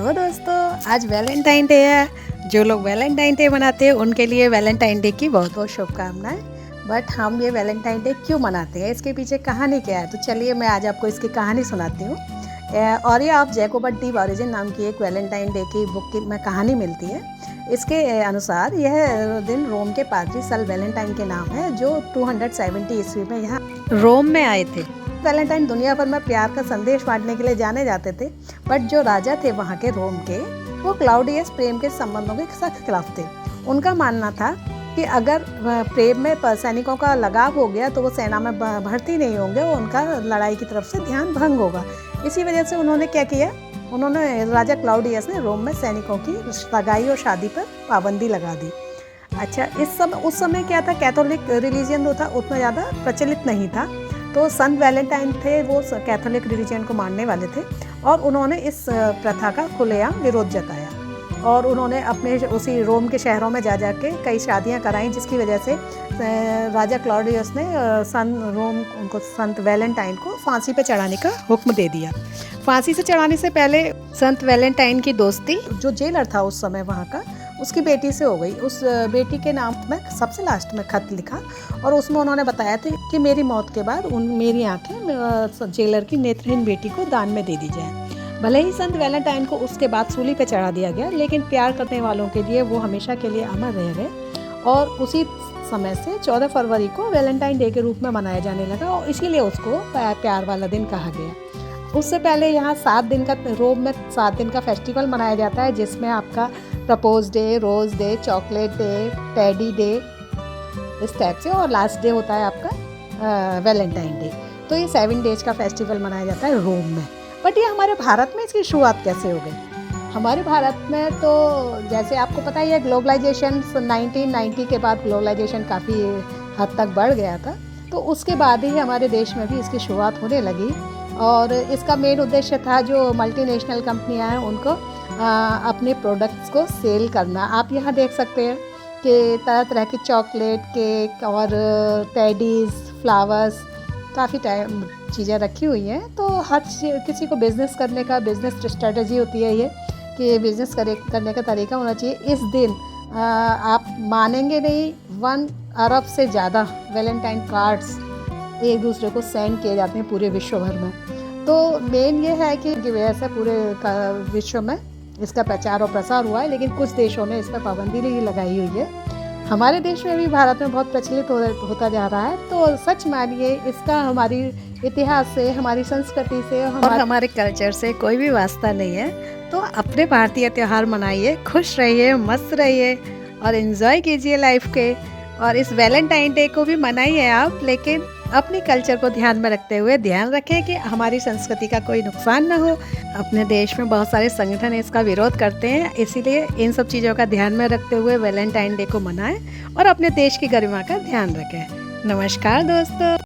Hello दोस्तों, आज Valentine day है। जो लोग वैलेंटाइन डे मनाते हैं उनके लिए वैलेंटाइन डे की बहुत बहुत शुभकामनाएं। बट हम ये वैलेंटाइन डे क्यों मनाते हैं, इसके पीछे कहानी क्या है, तो चलिए मैं आज आपको इसकी कहानी सुनाती हूँ। और ये आप जैकोबर्ट डी वॉरेजन नाम की एक वैलेंटाइन डे की बुक की में कहानी मिलती है। इसके अनुसार यह दिन रोम के पादरी सल वैलेंटाइन के नाम है, जो 270 ईस्वी में यहाँ रोम में आए थे। वैलेंटाइन दुनिया भर में प्यार का संदेश बांटने के लिए जाने जाते थे, बट जो राजा थे वहाँ के रोम के, वो क्लाउडियस प्रेम के संबंधों के सख्त खिलाफ थे। उनका मानना था कि अगर प्रेम में सैनिकों का लगाव हो गया तो वो सेना में भर्ती नहीं होंगे, उनका लड़ाई की तरफ से ध्यान भंग होगा। इसी वजह से उन्होंने क्या किया, उन्होंने राजा क्लाउडियस ने रोम में सैनिकों की सगाई और शादी पर पाबंदी लगा दी। अच्छा, उस समय क्या था, कैथोलिक रिलीजन जो था उतना ज़्यादा प्रचलित नहीं था, तो संत वैलेंटाइन थे, वो कैथोलिक रिलीजन को मानने वाले थे और उन्होंने इस प्रथा का खुलेआम विरोध जताया। और उन्होंने अपने उसी रोम के शहरों में जा के कई शादियां कराईं, जिसकी वजह से राजा क्लॉडियस ने संत वैलेंटाइन को फांसी पे चढ़ाने का हुक्म दे दिया। फांसी से चढ़ाने से पहले संत वैलेंटाइन की दोस्ती जो जेलर था उस समय वहाँ का, उसकी बेटी से हो गई। उस बेटी के नाम में सबसे लास्ट में खत लिखा और उसमें उन्होंने बताया था कि मेरी मौत के बाद मेरी आंखें जेलर की नेत्रहीन बेटी को दान में दे दी जाए। भले ही संत वैलेंटाइन को उसके बाद सूली पे चढ़ा दिया गया, लेकिन प्यार करने वालों के लिए वो हमेशा के लिए अमर रह गए और उसी समय से 14 फरवरी को वैलेंटाइन डे के रूप में मनाया जाने लगा और इसीलिए उसको प्यार वाला दिन कहा गया। उससे पहले यहाँ 7 दिन का रोम में 7 दिन का फेस्टिवल मनाया जाता है, जिसमें आपका propose day, rose day, chocolate day, teddy day, इस टाइप से, और लास्ट डे होता है आपका वैलेंटाइन डे। तो ये 7 डेज का फेस्टिवल मनाया जाता है रोम में। बट ये हमारे भारत में इसकी शुरुआत कैसे हो गई? हमारे भारत में तो जैसे आपको पता ही है, ग्लोबलाइजेशन 1990 के बाद ग्लोबलाइजेशन काफ़ी हद तक बढ़ गया था, तो उसके बाद ही हमारे देश में भी इसकी शुरुआत होने लगी। और इसका मेन उद्देश्य था जो मल्टीनेशनल कंपनियां हैं उनको अपने प्रोडक्ट्स को सेल करना। आप यहाँ देख सकते हैं कि तरह तरह की चॉकलेट, केक और टेडीज़, फ्लावर्स, काफ़ी टाइम चीज़ें रखी हुई हैं। तो हर किसी को बिज़नेस करने का बिज़नेस स्ट्रेटजी होती है ये, कि बिज़नेस करने का तरीका होना चाहिए। इस दिन आप मानेंगे नहीं, 1 अरब से ज़्यादा वैलेंटाइन कार्ड्स एक दूसरे को सेंड किए जाते हैं पूरे विश्व भर में। तो मेन ये है कि वैसे पूरे विश्व में इसका प्रचार और प्रसार हुआ है, लेकिन कुछ देशों में इस पर पाबंदी नहीं लगाई हुई है। हमारे देश में भी, भारत में बहुत प्रचलित होता जा रहा है। तो सच मानिए, इसका हमारी इतिहास से, हमारी संस्कृति से और हमारे कल्चर से कोई भी वास्ता नहीं है। तो अपने भारतीय त्यौहार मनाइए, खुश रहिए, मस्त रहिए और एंजॉय कीजिए लाइफ के। और इस वैलेंटाइन डे को भी मनाइए आप, लेकिन अपने कल्चर को ध्यान में रखते हुए ध्यान रखें कि हमारी संस्कृति का कोई नुकसान ना हो। अपने देश में बहुत सारे संगठन इसका विरोध करते हैं, इसीलिए इन सब चीज़ों का ध्यान में रखते हुए वैलेंटाइन डे को मनाएं और अपने देश की गरिमा का ध्यान रखें। नमस्कार दोस्तों।